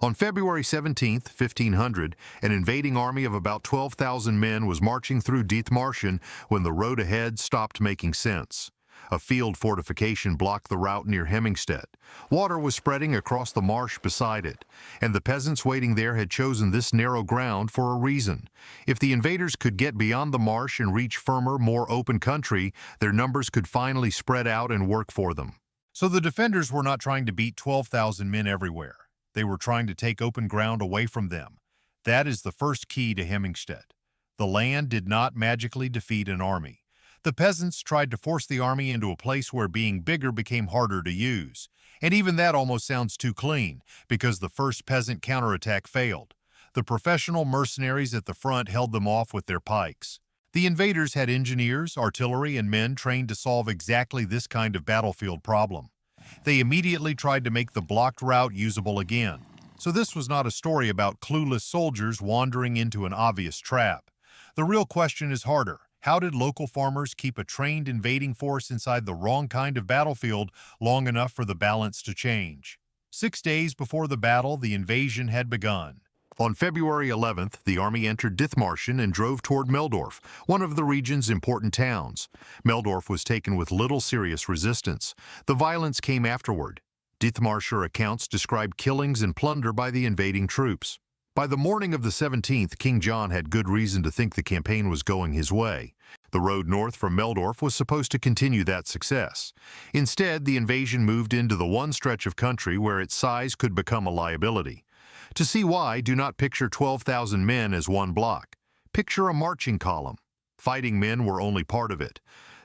On February 17, 1500, an invading army of about 12,000 men was marching through Dithmarschen when the road ahead stopped making sense. A field fortification blocked the route near Hemmingstedt. Water was spreading across the marsh beside it, and the peasants waiting there had chosen this narrow ground for a reason. If the invaders could get beyond the marsh and reach firmer, more open country, their numbers could finally spread out and work for them. So the defenders were not trying to beat 12,000 men everywhere. They were trying to take open ground away from them. That is the first key to Hemmingstedt. The land did not magically defeat an army. The peasants tried to force the army into a place where being bigger became harder to use. And even that almost sounds too clean, because the first peasant counterattack failed. The professional mercenaries at the front held them off with their pikes. The invaders had engineers, artillery, and men trained to solve exactly this kind of battlefield problem. They immediately tried to make the blocked route usable again. So this was not a story about clueless soldiers wandering into an obvious trap. The real question is harder. How did local farmers keep a trained invading force inside the wrong kind of battlefield long enough for the balance to change? 6 days before the battle, the invasion had begun. On February 11th, the army entered Dithmarschen and drove toward Meldorf, one of the region's important towns. Meldorf was taken with little serious resistance. The violence came afterward. Dithmarscher accounts describe killings and plunder by the invading troops. By the morning of the 17th, King John had good reason to think the campaign was going his way. The road north from Meldorf was supposed to continue that success. Instead, the invasion moved into the one stretch of country where its size could become a liability. To see why, do not picture 12,000 men as one block. Picture a marching column. Fighting men were only part of it.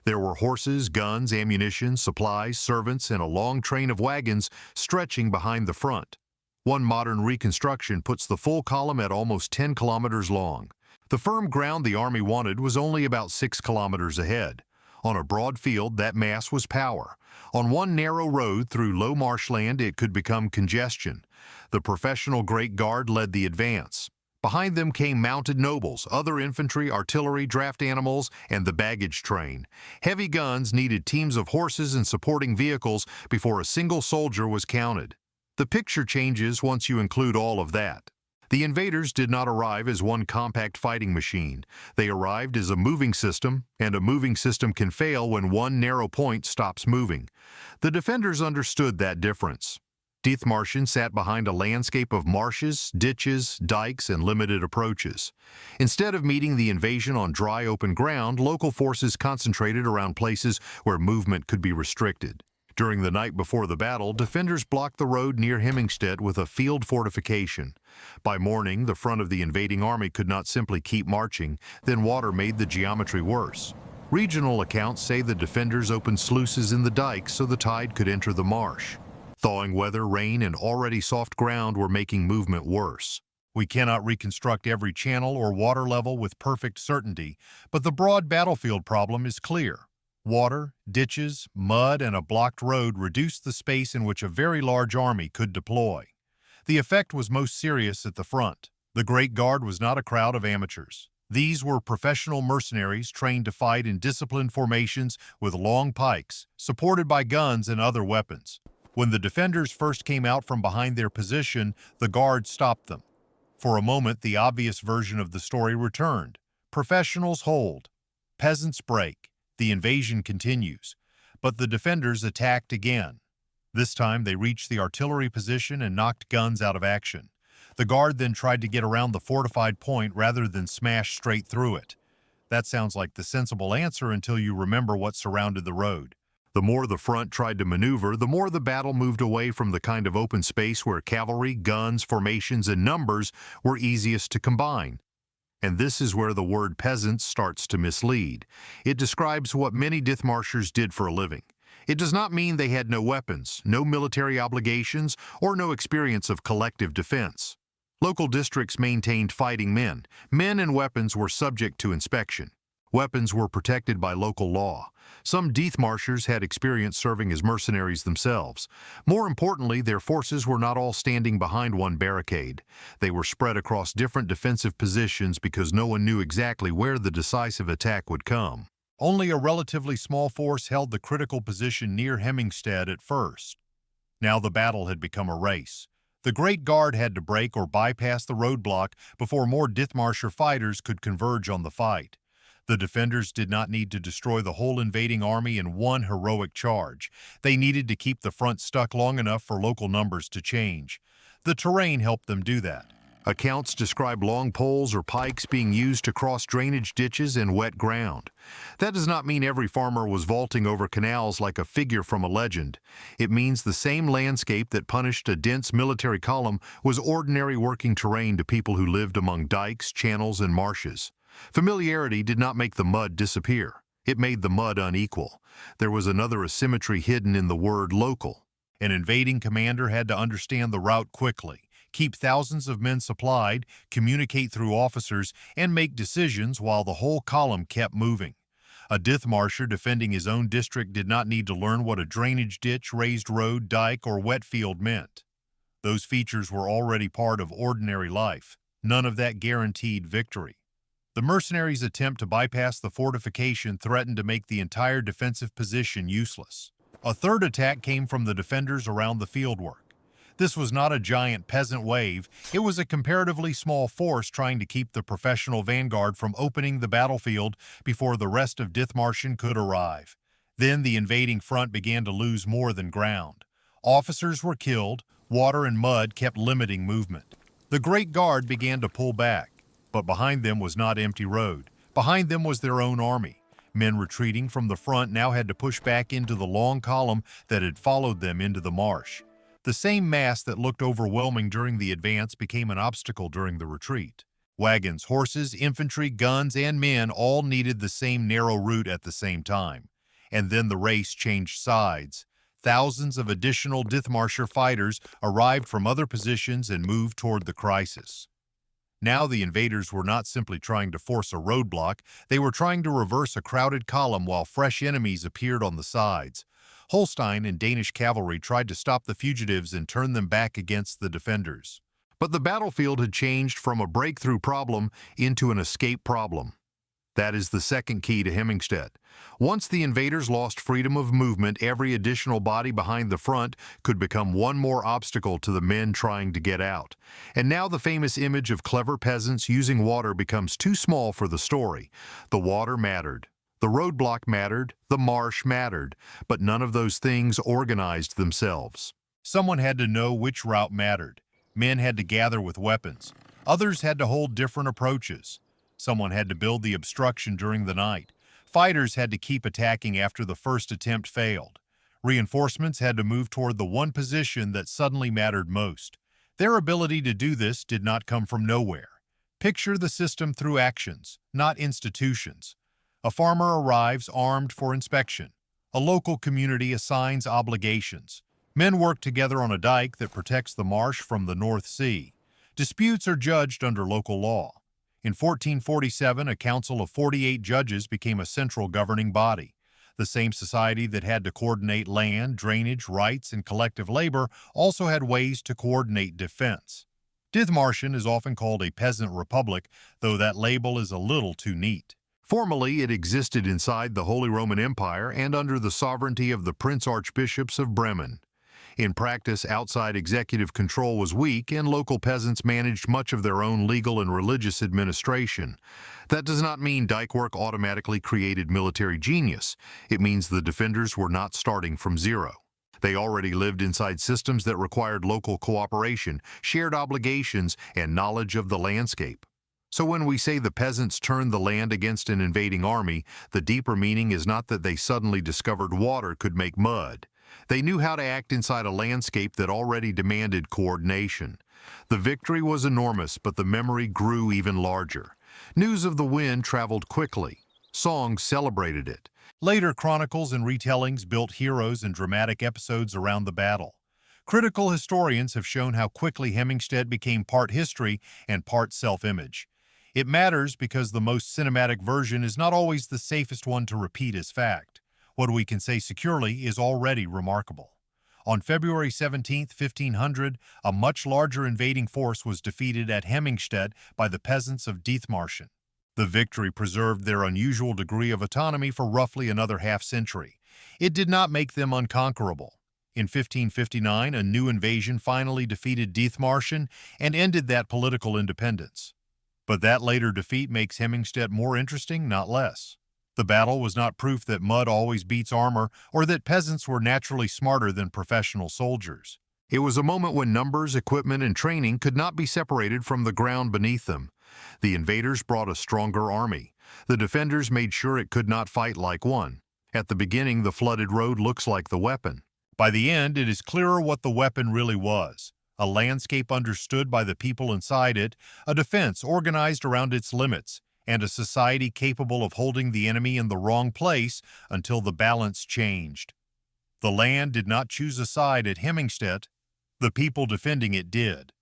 There were horses, guns, ammunition, supplies, servants, and a long train of wagons stretching behind the front. One modern reconstruction puts the full column at almost 10 kilometers long. The firm ground the army wanted was only about 6 kilometers ahead. On a broad field, that mass was power. On one narrow road through low marshland, it could become congestion. The professional Great Guard led the advance. Behind them came mounted nobles, other infantry, artillery, draft animals, and the baggage train. Heavy guns needed teams of horses and supporting vehicles before a single soldier was counted. The picture changes once you include all of that. The invaders did not arrive as one compact fighting machine. They arrived as a moving system, and a moving system can fail when one narrow point stops moving. The defenders understood that difference. Dithmarschen sat behind a landscape of marshes, ditches, dikes, and limited approaches. Instead of meeting the invasion on dry, open ground, local forces concentrated around places where movement could be restricted. During the night before the battle, defenders blocked the road near Hemmingstedt with a field fortification. By morning, the front of the invading army could not simply keep marching, then water made the geometry worse. Regional accounts say the defenders opened sluices in the dikes so the tide could enter the marsh. Thawing weather, rain, and already soft ground were making movement worse. We cannot reconstruct every channel or water level with perfect certainty, but the broad battlefield problem is clear. Water, ditches, mud, and a blocked road reduced the space in which a very large army could deploy. The effect was most serious at the front. The Great Guard was not a crowd of amateurs. These were professional mercenaries trained to fight in disciplined formations with long pikes, supported by guns and other weapons. When the defenders first came out from behind their position, the Guard stopped them. For a moment, the obvious version of the story returned. Professionals hold. Peasants break. The invasion continues, but the defenders attacked again. This time they reached the artillery position and knocked guns out of action. The Guard then tried to get around the fortified point rather than smash straight through it. That sounds like the sensible answer until you remember what surrounded the road. The more the front tried to maneuver, the more the battle moved away from the kind of open space where cavalry, guns, formations, and numbers were easiest to combine. And this is where the word peasants starts to mislead. It describes what many Dithmarschers did for a living. It does not mean they had no weapons, no military obligations, or no experience of collective defense. Local districts maintained fighting men. Men and weapons were subject to inspection. Weapons were protected by local law. Some Dithmarschers had experience serving as mercenaries themselves. More importantly, their forces were not all standing behind one barricade. They were spread across different defensive positions because no one knew exactly where the decisive attack would come. Only a relatively small force held the critical position near Hemmingstedt at first. Now the battle had become a race. The Great Guard had to break or bypass the roadblock before more Dithmarschen fighters could converge on the fight. The defenders did not need to destroy the whole invading army in one heroic charge. They needed to keep the front stuck long enough for local numbers to change. The terrain helped them do that. Accounts describe long poles or pikes being used to cross drainage ditches and wet ground. That does not mean every farmer was vaulting over canals like a figure from a legend. It means the same landscape that punished a dense military column was ordinary working terrain to people who lived among dikes, channels, and marshes. Familiarity did not make the mud disappear. It made the mud unequal. There was another asymmetry hidden in the word local. An invading commander had to understand the route quickly, keep thousands of men supplied, communicate through officers, and make decisions while the whole column kept moving. A Dithmarscher defending his own district did not need to learn what a drainage ditch, raised road, dike, or wet field meant. Those features were already part of ordinary life. None of that guaranteed victory. The mercenaries' attempt to bypass the fortification threatened to make the entire defensive position useless. A third attack came from the defenders around the fieldwork. This was not a giant peasant wave, it was a comparatively small force trying to keep the professional vanguard from opening the battlefield before the rest of Dithmarschen could arrive. Then the invading front began to lose more than ground. Officers were killed, water and mud kept limiting movement. The Great Guard began to pull back. But behind them was not empty road. Behind them was their own army. Men retreating from the front now had to push back into the long column that had followed them into the marsh. The same mass that looked overwhelming during the advance became an obstacle during the retreat. Wagons, horses, infantry, guns, and men all needed the same narrow route at the same time. And then the race changed sides. Thousands of additional Dithmarscher fighters arrived from other positions and moved toward the crisis. Now the invaders were not simply trying to force a roadblock, they were trying to reverse a crowded column while fresh enemies appeared on the sides. Holstein and Danish cavalry tried to stop the fugitives and turn them back against the defenders. But the battlefield had changed from a breakthrough problem into an escape problem. That is the second key to Hemmingstedt. Once the invaders lost freedom of movement, every additional body behind the front could become one more obstacle to the men trying to get out. And now the famous image of clever peasants using water becomes too small for the story. The water mattered. The roadblock mattered. The marsh mattered. But none of those things organized themselves. Someone had to know which route mattered. Men had to gather with weapons. Others had to hold different approaches. Someone had to build the obstruction during the night. Fighters had to keep attacking after the first attempt failed. Reinforcements had to move toward the one position that suddenly mattered most. Their ability to do this did not come from nowhere. Picture the system through actions, not institutions. A farmer arrives armed for inspection. A local community assigns obligations. Men work together on a dike that protects the marsh from the North Sea. Disputes are judged under local law. In 1447, a council of 48 judges became a central governing body. The same society that had to coordinate land, drainage, rights, and collective labor also had ways to coordinate defense. Dithmarschen is often called a peasant republic, though that label is a little too neat. Formally, it existed inside the Holy Roman Empire and under the sovereignty of the Prince-Archbishops of Bremen. In practice, outside executive control was weak, and local peasants managed much of their own legal and religious administration. That does not mean dike work automatically created military genius. It means the defenders were not starting from zero. They already lived inside systems that required local cooperation, shared obligations, and knowledge of the landscape. So when we say the peasants turned the land against an invading army, the deeper meaning is not that they suddenly discovered water could make mud. They knew how to act inside a landscape that already demanded coordination. The victory was enormous, but the memory grew even larger. News of the win traveled quickly. Songs celebrated it. Later chronicles and retellings built heroes and dramatic episodes around the battle. Critical historians have shown how quickly Hemmingstedt became part history and part self-image. It matters because the most cinematic version is not always the safest one to repeat as fact. What we can say securely is already remarkable. On February 17, 1500, a much larger invading force was defeated at Hemmingstedt by the peasants of Dithmarschen. The victory preserved their unusual degree of autonomy for roughly another half-century. It did not make them unconquerable. In 1559, a new invasion finally defeated Dithmarschen and ended that political independence. But that later defeat makes Hemmingstedt more interesting, not less. The battle was not proof that mud always beats armor or that peasants were naturally smarter than professional soldiers. It was a moment when numbers, equipment, and training could not be separated from the ground beneath them. The invaders brought a stronger army. The defenders made sure it could not fight like one. At the beginning, the flooded road looks like the weapon. By the end, it is clearer what the weapon really was. A landscape understood by the people inside it, a defense organized around its limits, and a society capable of holding the enemy in the wrong place until the balance changed. The land did not choose a side at Hemmingstedt. The people defending it did.